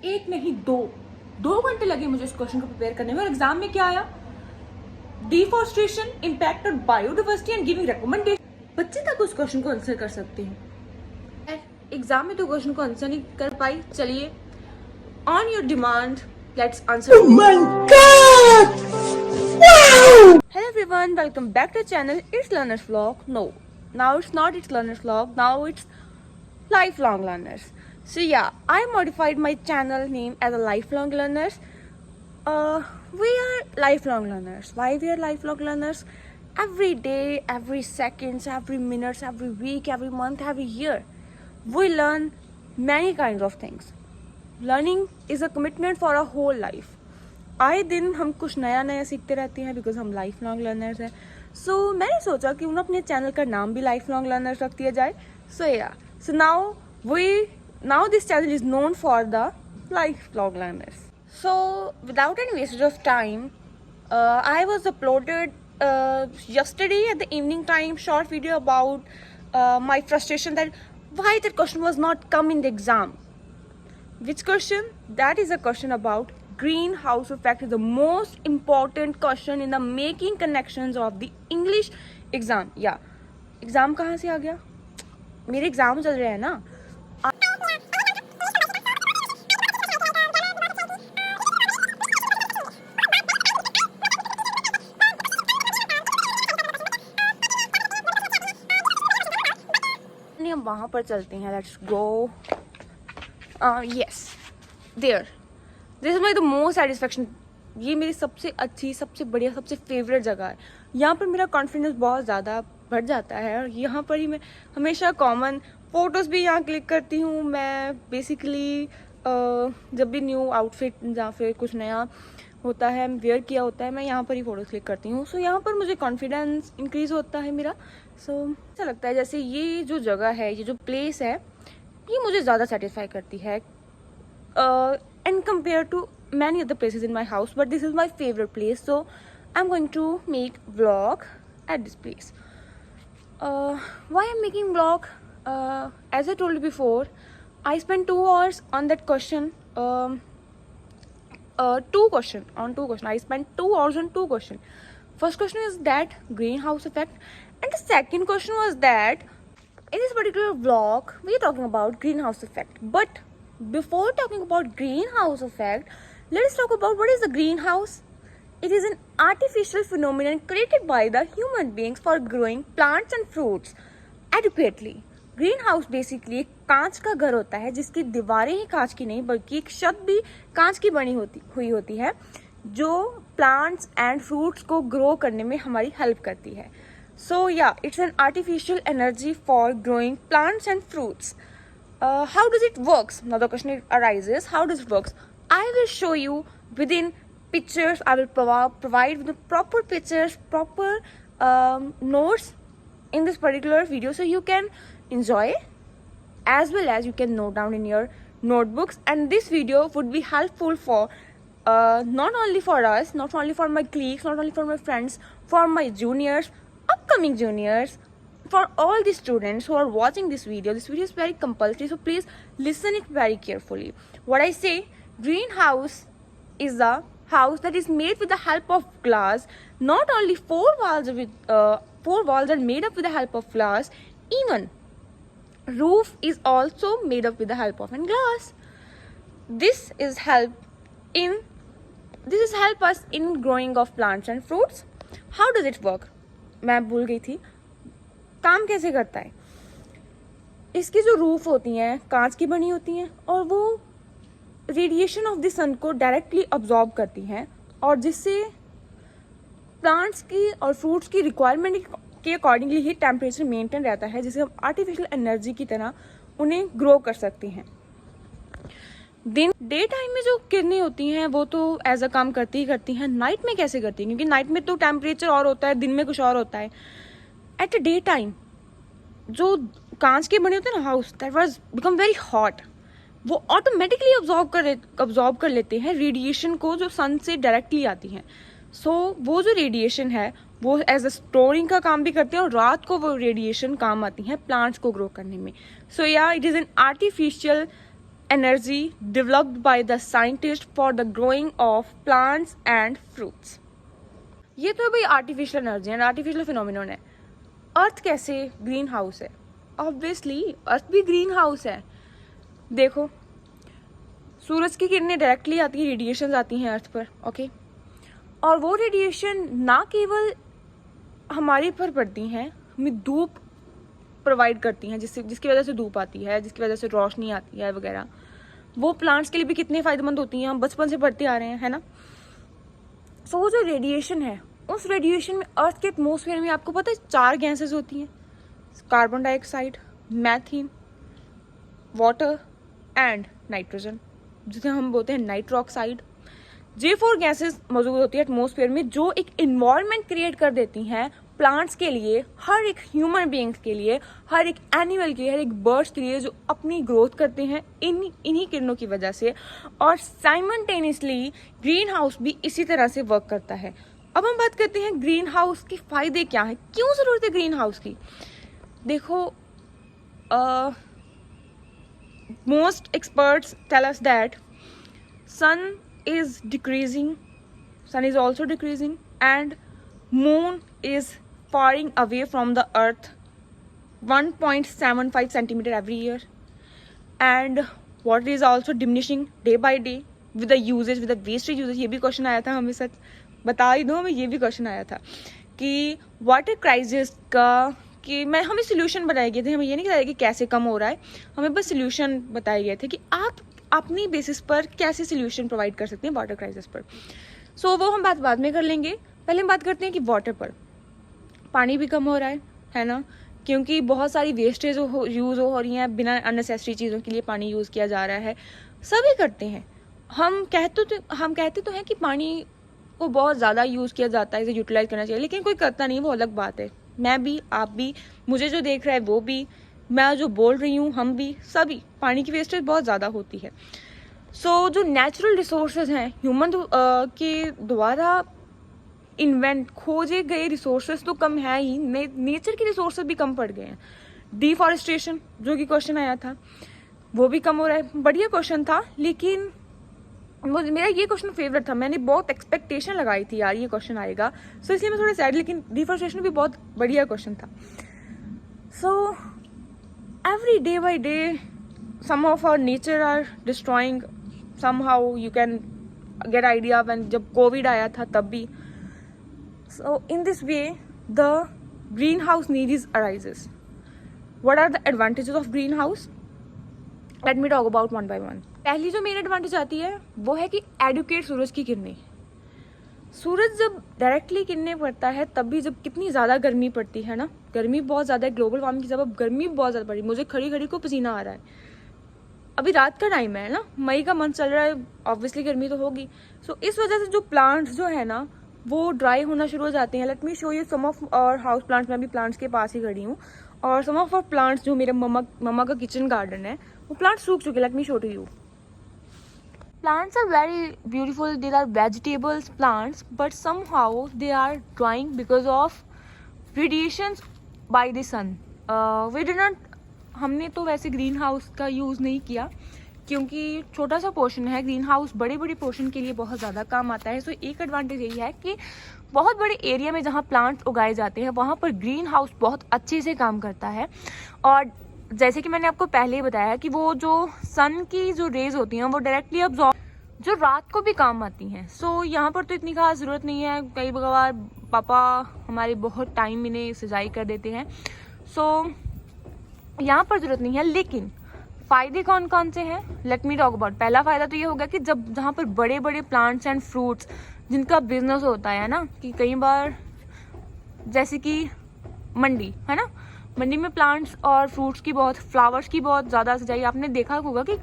एक नहीं, 2 घंटे लगे मुझे इस क्वेश्चन को प्रिपेयर करने में। और एग्जाम में क्या आया? Deforestation, impact on biodiversity and giving recommendation. बच्चे तक उस क्वेश्चन को आंसर कर सकते हैं, एग्जाम में तो क्वेश्चन को आंसर नहीं कर पाई। चलिए, on your demand, let's answer. Oh my God! Wow! Hello everyone, welcome back to the channel. It's Learners Vlog. No, now it's not It's Learners Vlog. Now it's Lifelong Learners. So yeah, I modified my channel name as a Lifelong Learners. We are lifelong learners. Why we are lifelong learners? Every day, every seconds, every minutes, every week, every month, every year, we learn many kinds of things. Learning is a commitment for our whole life. आए दिन हम कुछ नया नया सीखते रहते हैं because हम लाइफ लॉन्ग लर्नर्स हैं. सो मैंने सोचा कि उन्हें अपने चैनल का नाम भी लाइफ लॉन्ग लर्नर्स रख दिया जाए. So now this channel is known for the life long learners. So without any wastage of time, I was uploaded yesterday at the evening time short video about my frustration that why that question was not come in the exam. Which question? That is a question about greenhouse effect. Is the most important question in the making connections of the English exam. Yeah, exam कहाँ से आ गया? मेरे exam चल रहे हैं ना. हम वहाँ पर चलते हैं. Let's go. Yes, there. This is my the most satisfaction. ये मेरी सबसे अच्छी, सबसे बढ़िया, सबसे फेवरेट जगह है. यहाँ पर मेरा कॉन्फिडेंस बहुत ज़्यादा बढ़ जाता है और यहाँ पर ही मैं हमेशा कॉमन फ़ोटोज़ भी यहाँ क्लिक करती हूँ. मैं बेसिकली जब भी न्यू आउटफिट या फिर कुछ नया होता है, वेयर किया होता है, मैं यहाँ पर ही फ़ोटोज़ क्लिक करती हूँ. सो यहाँ पर मुझे कॉन्फिडेंस इंक्रीज़ होता है मेरा. सो ऐसा लगता है जैसे ये जो जगह है, ये जो प्लेस है, ये मुझे ज़्यादा सेटिस्फाई करती है and compare to many other places in my house, but this is my favorite place, so I'm going to make vlog at this place. Why I'm making vlog? As I told you before, I spent 2 hours on that question. Two question. I spent 2 hours on 2 questions. First question is that greenhouse effect, and the second question was that in this particular vlog we are talking about greenhouse effect. But before talking about greenhouse effect, let's talk about what is the greenhouse. It is an artificial phenomenon created by the human beings for growing plants and fruits adequately. Green basically एक कांच का घर होता है जिसकी दीवारें ही कांच की नहीं बल्कि एक छत भी कांच की बनी हुई होती है जो प्लांट्स एंड फ्रूट्स को ग्रो करने में हमारी हेल्प करती है. सो या, it's an artificial energy for growing plants and fruits. How does it works? Now the question arises, how does it works? I will show you within pictures. I will provide with the proper pictures, proper notes in this particular video, so you can enjoy as well as you can note down in your notebooks. And this video would be helpful for not only for us, not only for my colleagues, not only for my friends, for my juniors, upcoming juniors, for all the students who are watching this video. This video is very compulsory, so please listen it very carefully. What I say, greenhouse is a house that is made with the help of glass. Not only 4 walls are made up with the help of glass, even roof is also made up with the help of glass. This is help us in growing of plants and fruits. How does it work? मैं भूल गई थी. काम कैसे करता है? इसकी जो रूफ होती हैं कांच की बनी होती हैं और वो रेडिएशन ऑफ द सन को डायरेक्टली अब्जॉर्ब करती हैं और जिससे प्लांट्स की और फ्रूट्स की रिक्वायरमेंट के अकॉर्डिंगली ही टेम्परेचर मेंटेन रहता है, जिससे हम आर्टिफिशियल एनर्जी की तरह उन्हें ग्रो कर सकते हैं. डे टाइम में जो किरणें होती हैं वो तो एज अ काम करती ही करती हैं. नाइट में कैसे करती हैं? क्योंकि नाइट में तो टेम्परेचर और होता है, दिन में कुछ और होता है. एट अ डे टाइम जो कांच के बने होते हैं ना house, that was become very hot. वो ऑटोमेटिकली अब्जॉर्ब कर लेते हैं रेडिएशन को जो सन से डायरेक्टली आती हैं. सो वो जो रेडिएशन है वो एज अ स्टोरिंग का काम भी करते हैं और रात को वो रेडिएशन काम आती हैं प्लांट्स को ग्रो करने में. सो या, it is an artificial energy developed by the scientists for the growing of plants and fruits. ये तो भाई आर्टिफिशियल एनर्जी है, आर्टिफिशियल फिनोमिनन है. अर्थ कैसे ग्रीन हाउस है? ऑब्वियसली अर्थ भी ग्रीन हाउस है. देखो, सूरज की किरणें डायरेक्टली आती हैं, रेडिएशंस आती हैं अर्थ पर, ओके. और वो रेडिएशन ना केवल हमारे पर पड़ती हैं, हमें धूप प्रोवाइड करती हैं, जिसकी वजह से धूप आती है, जिसकी वजह से रोशनी आती है वगैरह. वो प्लांट्स के लिए भी कितने फ़ायदेमंद होती हैं, हम बचपन से पढ़ते आ रहे हैं, है ना. सो वो जो रेडिएशन है, उस रेडिएशन में अर्थ के एटमॉस्फेयर में आपको पता है 4 गैसेस होती हैं. Carbon dioxide, methane, water and nitrogen, जिसे हम बोलते हैं नाइट्रो ऑक्साइड. ये 4 गैसेस मौजूद होती है एटमॉस्फेयर में, जो एक इन्वायरमेंट क्रिएट कर देती हैं प्लांट्स के लिए, हर एक ह्यूमन बीइंग्स के लिए, हर एक एनिमल के लिए, हर एक बर्ड्स के लिए, जो अपनी ग्रोथ करते हैं इन्हीं किरणों की वजह से. और साइमल्टेनियसली ग्रीन हाउस भी इसी तरह से वर्क करता है. अब हम बात करते हैं ग्रीन हाउस के फायदे क्या हैं, क्यों ज़रूरत है ग्रीन हाउस की. देखो, most experts tell us that sun is also decreasing, and moon is faring away from the earth 1.75 centimeter every year, and water is also diminishing day by day with the wastage usage. ये भी question आया था, हमें सच बता ही दो, हमें ये भी क्वेश्चन आया था कि वाटर क्राइसिस का कि हमें सोल्यूशन बताए गए थे. हमें ये नहीं बताया कि कैसे कम हो रहा है, हमें बस सोल्यूशन बताए गए थे कि आप अपनी बेसिस पर कैसे सोल्यूशन प्रोवाइड कर सकते हैं वाटर क्राइसिस पर. सो वो हम बात बाद में कर लेंगे. पहले हम बात करते हैं कि वाटर पर. पानी भी कम हो रहा है ना, क्योंकि बहुत सारी वेस्टेज यूज़ हो रही हैं, बिना अननेसेसरी चीज़ों के लिए पानी यूज़ किया जा रहा है. सभी करते हैं. हम कहते तो हैं कि पानी को बहुत ज़्यादा यूज़ किया जाता है, इसे यूटिलाइज करना चाहिए, लेकिन कोई करता नहीं, वो अलग बात है. मैं भी, आप भी, मुझे जो देख रहा है वो भी, मैं जो बोल रही हूँ हम भी, सभी पानी की वेस्टेज बहुत ज़्यादा होती है. सो जो नेचुरल रिसोर्सेज हैं ह्यूमन के द्वारा खोजे गए रिसोर्सेज तो कम है ही, नेचर के रिसोर्सेज भी कम पड़ गए हैं. डिफॉरेस्टेशन जो कि क्वेश्चन आया था, वो भी कम हो रहा है. बढ़िया क्वेश्चन था, लेकिन मेरा ये क्वेश्चन फेवरेट था. मैंने बहुत एक्सपेक्टेशन लगाई थी यार ये क्वेश्चन आएगा, सो इसलिए मैं थोड़ा सैड. लेकिन डिफॉरेस्टेशन भी बहुत बढ़िया क्वेश्चन था. सो every day by day some of our nature are destroying. Somehow you can get idea when जब कोविड आया था तब भी. So in this way the greenhouse need arises. What are the advantages of greenhouse? Let me talk about one by one. पहली जो main advantage आती है वो है कि एडुकेट सूरज की किरणें. सूरज जब डायरेक्टली किरणें पड़ता है तब भी जब कितनी ज़्यादा गर्मी पड़ती है ना, गर्मी बहुत ज़्यादा है, ग्लोबल वार्मिंग की जब गर्मी बहुत ज़्यादा पड़ी, मुझे खड़ी खड़ी को पसीना आ रहा है. अभी रात का टाइम है ना, मई का मंथ चल रहा है, ऑब्वियसली गर्मी तो होगी. सो इस वजह से जो प्लांट्स जो है ना वो ड्राई होना शुरू हो जाते हैं. Let me show you some of our house plants. मैं भी प्लांट्स के पास ही खड़ी हूँ, और सम ऑफ और प्लांट्स जो मेरे मम्मा का किचन गार्डन है, वो प्लांट्स सूख चुके. Let me show to you. Plants are very beautiful. They are vegetables plants, but somehow they are drying because of radiations by the sun. We did not. हमने तो वैसे ग्रीन हाउस का use नहीं किया, क्योंकि छोटा सा पोर्शन है. ग्रीन हाउस बड़े बड़े पोर्शन के लिए बहुत ज़्यादा काम आता है. सो एक एडवांटेज यही है कि बहुत बड़े एरिया में जहाँ प्लांट्स उगाए जाते हैं वहाँ पर ग्रीन हाउस बहुत अच्छे से काम करता है. और जैसे कि मैंने आपको पहले ही बताया कि वो जो सन की जो रेज होती हैं वो डायरेक्टली अब्जॉर्ब, जो रात को भी काम आती हैं. सो यहाँ पर तो इतनी खास ज़रूरत नहीं है. कई बार पापा हमारे बहुत टाइम इन्हें सिंचाई कर देते हैं, सो यहाँ पर ज़रूरत नहीं है. लेकिन फ़ायदे कौन कौन से हैं, लेट मी टॉक अबाउट. पहला फ़ायदा तो ये होगा कि जब जहाँ पर बड़े बड़े प्लांट्स एंड फ्रूट्स जिनका बिजनेस होता है ना, कि कई बार जैसे कि मंडी है ना, मंडी में प्लांट्स और फ्रूट्स की बहुत, फ्लावर्स की बहुत ज़्यादा सजाई आपने देखा होगा कि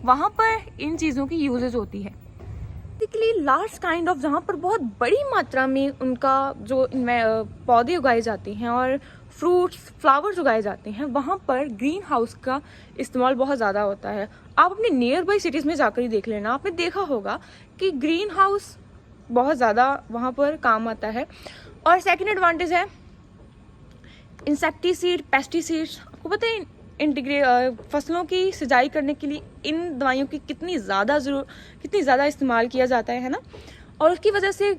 वहाँ पर इन चीज़ों की यूजेज होती है. बेसिकली लार्ज काइंड ऑफ, जहाँ पर बहुत बड़ी मात्रा में उनका जो इनमें पौधे उगाए जाते हैं और फ्रूट्स फ्लावर्स उगाए जाते हैं, वहाँ पर ग्रीन हाउस का इस्तेमाल बहुत ज़्यादा होता है. आप अपने नियर बाई सिटीज़ में जाकर ही देख लेना, आपने देखा होगा कि ग्रीन हाउस बहुत ज़्यादा वहाँ पर काम आता है. और सेकेंड एडवांटेज है इंसेक्टिसाइड, पेस्टिसाइड्स. आपको पता है फसलों की सिंचाई करने के लिए इन दवाइयों की कितनी ज़्यादा इस्तेमाल किया जाता है ना। और उसकी वजह से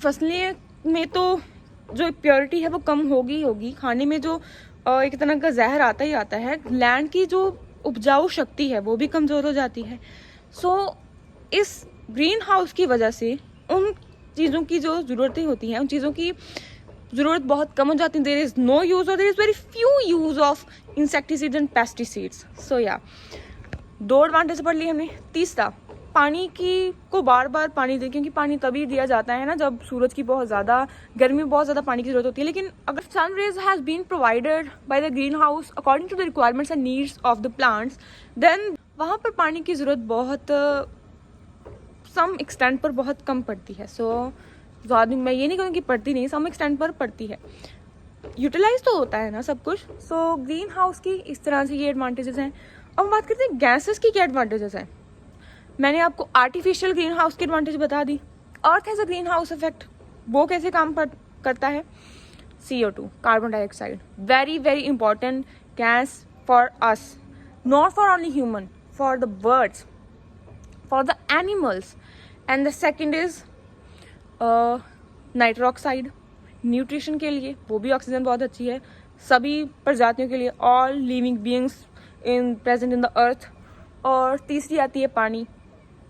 फसलें में तो जो प्योरिटी है वो कम होगी। खाने में जो एक तरह का जहर आता ही आता है। लैंड की जो उपजाऊ शक्ति है वो भी कमज़ोर हो जाती है। सो इस ग्रीन हाउस की वजह से उन चीज़ों की जो ज़रूरतें होती हैं, उन चीज़ों की ज़रूरत बहुत कम हो जाती है। देयर इज़ नो यूज़ और there is very few use of insecticides and pesticides. So या 2 एडवांटेज पढ़ ली हमने। तीसरा, पानी को बार बार पानी दें, क्योंकि पानी तभी दिया जाता है ना जब सूरज की गर्मी में बहुत ज़्यादा पानी की जरूरत होती है। लेकिन अगर sun rays has been provided by the greenhouse according to the requirements and needs of the plants, then वहाँ पर पानी की ज़रूरत बहुत सम एक्सटेंट पर बहुत कम पड़ती है। सो ज़्यादा मैं ये नहीं कहूँगी पड़ती नहीं, सम एक्सटेंट पर पड़ती है। यूटिलाइज तो होता है ना सब कुछ। सो ग्रीन हाउस की इस तरह से ये एडवांटेजेस हैं। अब बात करते हैं गैसेस की क्या एडवांटेजेस हैं। मैंने आपको आर्टिफिशियल ग्रीन हाउस की एडवांटेज बता दी। Earth has a green house effect, वो कैसे काम करता है। CO2, carbon dioxide, very very important gas for us, not for only human, for the birds, for the animals. And the second is nitrogen oxide, nutrition के लिए वो भी oxygen बहुत अच्छी है सभी प्रजातियों के लिए, all living beings present in the earth. और तीसरी आती है पानी,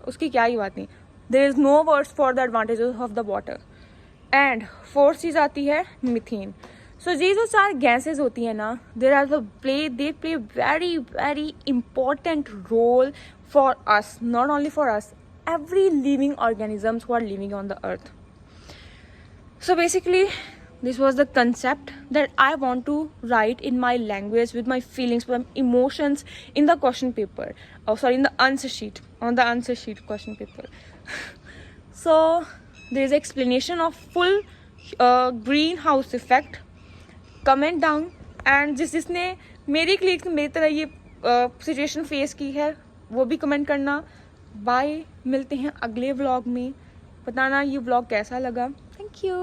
उसकी क्या ही बात नहीं, there is no words for the advantages of the water. And fourth चीज़ आती है मीथेन। सो ये जो 4 गैसेज होती हैं ना, they play very very important role for us, not only for us, every living organisms who are living on the earth. So basically this was the concept that I want to write in my language with my feelings, with my emotions in the question paper, in the answer sheet, on the answer sheet question paper. So there is explanation of full greenhouse effect. Comment down, and जिसने मेरी तरह ये situation face की है वो भी comment करना। Bye, मिलते हैं अगले व्लॉग में। बताना ये व्लॉग कैसा लगा। Thank you.